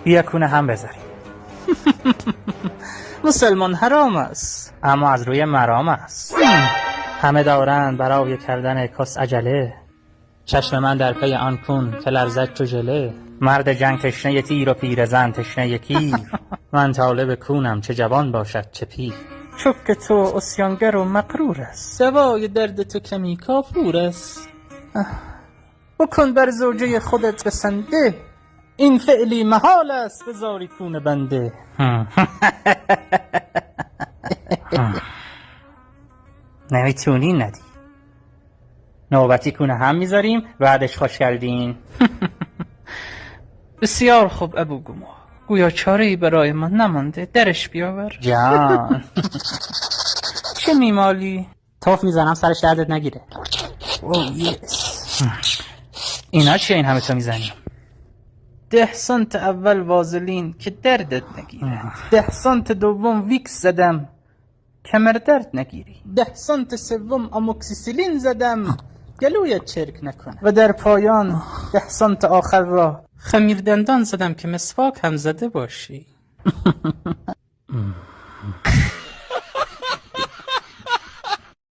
بیا کونه هم بذاریم. مسلمان حرام است، اما از روی مرام است. همه دارند برای کردن کس عجله، چشم من در پی آن کون که لرزد چو ژله. مرد جنگ تشنه تیر و پیرزن تشنه کیر، من طالب کونم چه جوان باشد چه پیر. چوب تو اسیانگر و مقرور است، دوای درد تو کمی کافور است. بکن بر زوجه خودت بسنده، این فعلی محال است بذاری کون بنده. نمیتونی ندی. نوبتی کونه هم میذاریم بعدش خوش کردین. بسیار خوب ابو گما، گویا چاره‌ای برای من نمانده، درش بیاور. جان چه میمالی؟ توف میزنم سرش دردت نگیره. اینا چیه این همه تو میزنیم؟ 10 سانت اول وازلین که دردت نگیره، 10 سانت دوم ویکس زدم کمر درد نگیری، 10 سانت سوم آموکسیسیلین زدم گلویت چرک نکنه، و در پایان 10 سانت آخر را خمیر دندان زدم که مسواک هم زده باشی.